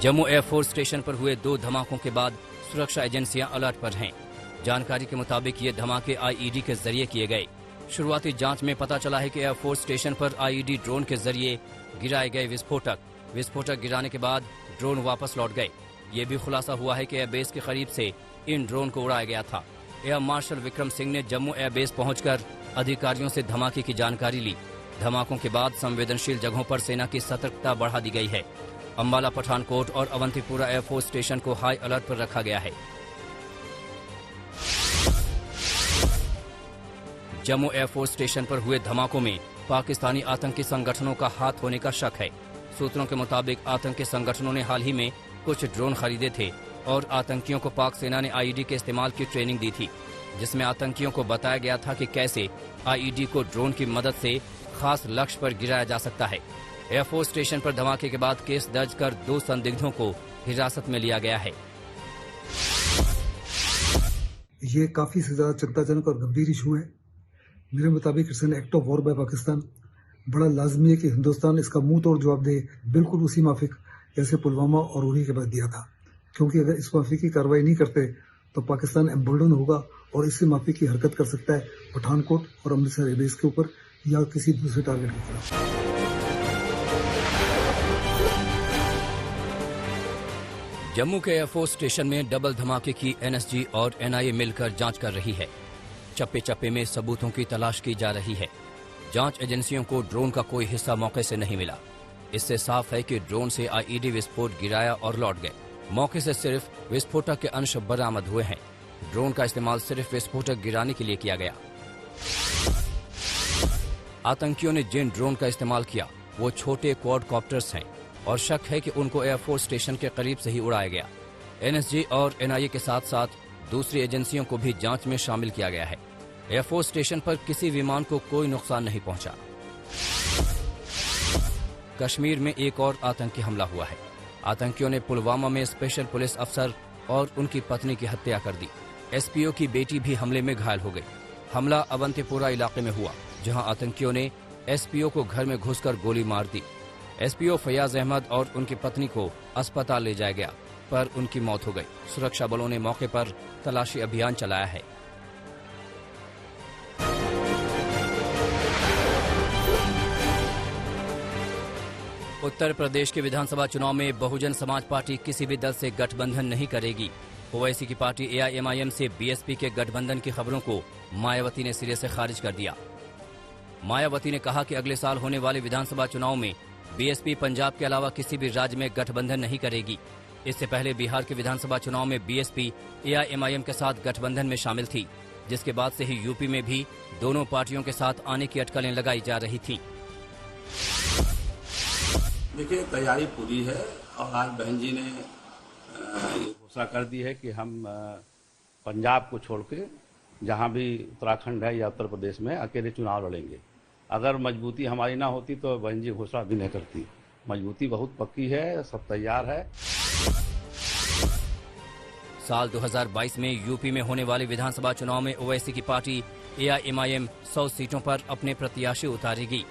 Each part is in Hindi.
जम्मू एयरफोर्स स्टेशन पर हुए 2 धमाकों के बाद सुरक्षा एजेंसियां अलर्ट पर हैं। जानकारी के मुताबिक ये धमाके आईईडी के जरिए किए गए। शुरुआती जांच में पता चला है कि एयरफोर्स स्टेशन पर आईईडी ड्रोन के जरिए गिराए गए विस्फोटक गिराने के बाद ड्रोन वापस लौट गए। ये भी खुलासा हुआ है कि एयरबेस के करीब से इन ड्रोन को उड़ाया गया था। एयर मार्शल विक्रम सिंह ने जम्मू एयरबेस पहुंचकर अधिकारियों से धमाके की जानकारी ली। धमाकों के बाद संवेदनशील जगहों पर सेना की सतर्कता बढ़ा दी गई है। अंबाला, पठानकोट और अवंतीपुरा एयरफोर्स स्टेशन को हाई अलर्ट पर रखा गया है। जम्मू एयरफोर्स स्टेशन पर हुए धमाकों में पाकिस्तानी आतंकी संगठनों का हाथ होने का शक है। सूत्रों के मुताबिक आतंकी संगठनों ने हाल ही में कुछ ड्रोन खरीदे थे और आतंकियों को पाक सेना ने आईईडी के इस्तेमाल की ट्रेनिंग दी थी, जिसमें आतंकियों को बताया गया था कि कैसे आईईडी को ड्रोन की मदद से खास लक्ष्य पर गिराया जा सकता है। एयरफोर्स स्टेशन पर धमाके के बाद केस दर्ज कर 2 संदिग्धों को हिरासत में लिया गया है। ये काफी ज्यादा चिंताजनक और गंभीर इशू है। मेरे मुताबिक it's an act of war by Pakistan. बड़ा लाजमी है कि हिंदुस्तान इसका मुंह तोड़ जवाब दे, बिल्कुल उसी माफिक जैसे पुलवामा और उरी के बाद दिया था। क्योंकि अगर इस माफी की कार्रवाई नहीं करते तो पाकिस्तान एम्बोल्डन होगा और इससे माफी की हरकत कर सकता है पठानकोट और अमृतसर एयरबेस के ऊपर या किसी दूसरे टारगेट की तरफ। जम्मू के एयरफोर्स स्टेशन में डबल धमाके की एनएसजी और एनआईए मिलकर जांच कर रही है। चप्पे चप्पे में सबूतों की तलाश की जा रही है। जांच एजेंसियों को ड्रोन का कोई हिस्सा मौके से नहीं मिला। इससे साफ है कि ड्रोन से आईईडी विस्फोट गिराया और लौट गए। मौके से सिर्फ विस्फोटक के अंश बरामद हुए हैं। ड्रोन का इस्तेमाल सिर्फ विस्फोटक गिराने के लिए किया गया। आतंकियों ने जिन ड्रोन का इस्तेमाल किया वो छोटे क्वाडकॉप्टर्स हैं और शक है कि उनको एयरफोर्स स्टेशन के करीब से ही उड़ाया गया। एनएसजी और एनआईए के साथ साथ दूसरी एजेंसियों को भी जांच में शामिल किया गया है। एयरफोर्स स्टेशन पर किसी विमान को कोई नुकसान नहीं पहुंचा। कश्मीर में एक और आतंकी हमला हुआ है। आतंकियों ने पुलवामा में स्पेशल पुलिस अफसर और उनकी पत्नी की हत्या कर दी। एसपीओ की बेटी भी हमले में घायल हो गई। हमला अवंतीपुरा इलाके में हुआ, जहां आतंकियों ने एसपीओ को घर में घुसकर गोली मार दी। एसपीओ फयाज अहमद और उनकी पत्नी को अस्पताल ले जाया गया, पर उनकी मौत हो गई। सुरक्षा बलों ने मौके पर तलाशी अभियान चलाया है। उत्तर प्रदेश के विधानसभा चुनाव में बहुजन समाज पार्टी किसी भी दल से गठबंधन नहीं करेगी। ओवैसी की पार्टी एआईएमआईएम से बीएसपी के गठबंधन की खबरों को मायावती ने सिरे से खारिज कर दिया। मायावती ने कहा कि अगले साल होने वाले विधानसभा चुनाव में बीएसपी पंजाब के अलावा किसी भी राज्य में गठबंधन नहीं करेगी। इससे पहले बिहार के विधानसभा चुनाव में बीएसपी एआईएमआईएम के साथ गठबंधन में शामिल थी, जिसके बाद से ही यूपी में भी दोनों पार्टियों के साथ आने की अटकलें लगाई जा रही थी। देखिए, तैयारी पूरी है और आज बहन जी ने ये घोषणा कर दी है कि हम पंजाब को छोड़ के जहाँ भी उत्तराखंड है या उत्तर प्रदेश में अकेले चुनाव लड़ेंगे। अगर मजबूती हमारी ना होती तो बहन जी घोषणा भी नहीं करती। मजबूती बहुत पक्की है, सब तैयार है। साल 2022 में यूपी में होने वाले विधानसभा चुनाव में ओवैसी की पार्टी एआईएमआईएम 100 सीटों पर अपने प्रत्याशी उतारेगी।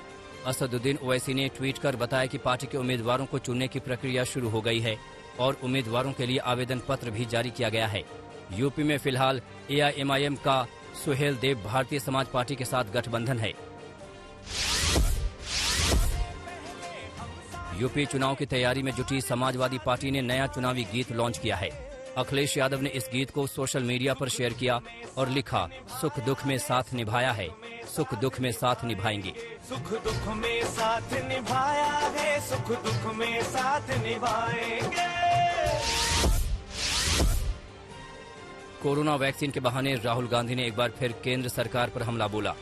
असदुद्दीन ओवैसी ने ट्वीट कर बताया कि पार्टी के उम्मीदवारों को चुनने की प्रक्रिया शुरू हो गई है और उम्मीदवारों के लिए आवेदन पत्र भी जारी किया गया है। यूपी में फिलहाल एआईएमआईएम का सुहेल देव भारतीय समाज पार्टी के साथ गठबंधन है। यूपी चुनाव की तैयारी में जुटी समाजवादी पार्टी ने नया चुनावी गीत लॉन्च किया है। अखिलेश यादव ने इस गीत को सोशल मीडिया पर शेयर किया और लिखा, सुख दुख में साथ निभाया है, सुख दुख में साथ निभाएंगे। सुख दुख में साथ निभाया है, सुख दुख में साथ निभाएंगे। कोरोना वैक्सीन के बहाने राहुल गांधी ने एक बार फिर केंद्र सरकार पर हमला बोला।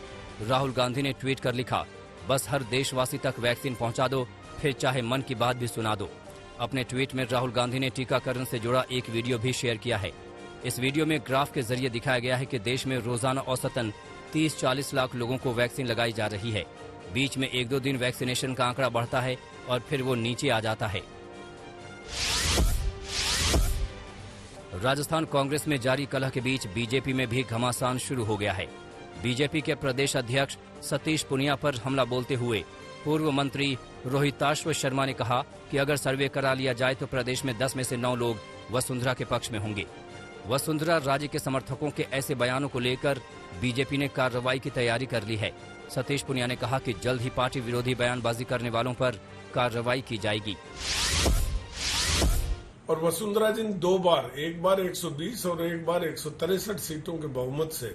राहुल गांधी ने ट्वीट कर लिखा, बस हर देशवासी तक वैक्सीन पहुंचा दो, फिर चाहे मन की बात भी सुना दो। अपने ट्वीट में राहुल गांधी ने टीकाकरण से जुड़ा एक वीडियो भी शेयर किया है। इस वीडियो में ग्राफ के जरिए दिखाया गया है कि देश में रोजाना औसतन 30-40 लाख लोगों को वैक्सीन लगाई जा रही है। बीच में 1-2 दिन वैक्सीनेशन का आंकड़ा बढ़ता है और फिर वो नीचे आ जाता है। राजस्थान कांग्रेस में जारी कलह के बीच बीजेपी में भी घमासान शुरू हो गया है। बीजेपी के प्रदेश अध्यक्ष सतीश पुनिया पर हमला बोलते हुए पूर्व मंत्री रोहिताश्व शर्मा ने कहा कि अगर सर्वे करा लिया जाए तो प्रदेश में 10 में से 9 लोग वसुंधरा के पक्ष में होंगे। वसुंधरा राज्य के समर्थकों के ऐसे बयानों को लेकर बीजेपी ने कार्रवाई की तैयारी कर ली है। सतीश पुनिया ने कहा कि जल्द ही पार्टी विरोधी बयानबाजी करने वालों पर कार्रवाई की जाएगी। और वसुंधरा जी ने 2 बार, एक बार 120 और एक बार 163 सीटों के बहुमत से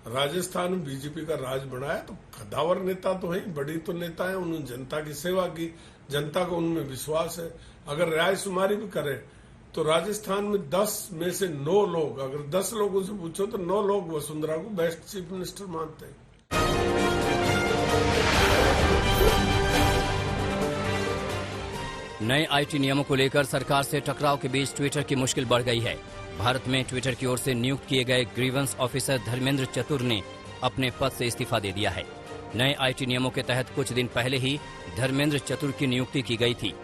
राजस्थान में बीजेपी का राज बनाया। तो कद्दावर नेता तो है, बड़ी तो नेता है, उन्होंने जनता की सेवा की, जनता को उनमें विश्वास है। अगर रायशुमारी भी करे तो राजस्थान में 10 में से 9 लोग, अगर 10 लोगों से पूछो तो 9 लोग वसुंधरा को बेस्ट चीफ मिनिस्टर मानते हैं। नए आईटी नियमों को लेकर सरकार से टकराव के बीच ट्विटर की मुश्किल बढ़ गई है। भारत में ट्विटर की ओर से नियुक्त किए गए ग्रीवेंस ऑफिसर धर्मेंद्र चतुर ने अपने पद से इस्तीफा दे दिया है। नए आईटी नियमों के तहत कुछ दिन पहले ही धर्मेंद्र चतुर की नियुक्ति की गई थी।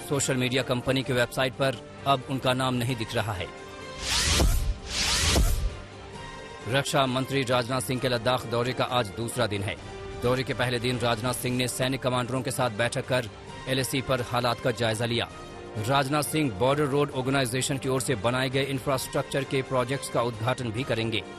सोशल मीडिया कंपनी की वेबसाइट पर अब उनका नाम नहीं दिख रहा है। रक्षा मंत्री राजनाथ सिंह के लद्दाख दौरे का आज दूसरा दिन है। दौरे के पहले दिन राजनाथ सिंह ने सैन्य कमांडरों के साथ बैठक कर LAC पर हालात का जायजा लिया। Rajnath Singh border road organisation की ओर से बनाए गए इंफ्रास्ट्रक्चर के प्रोजेक्ट्स का उद्घाटन भी करेंगे।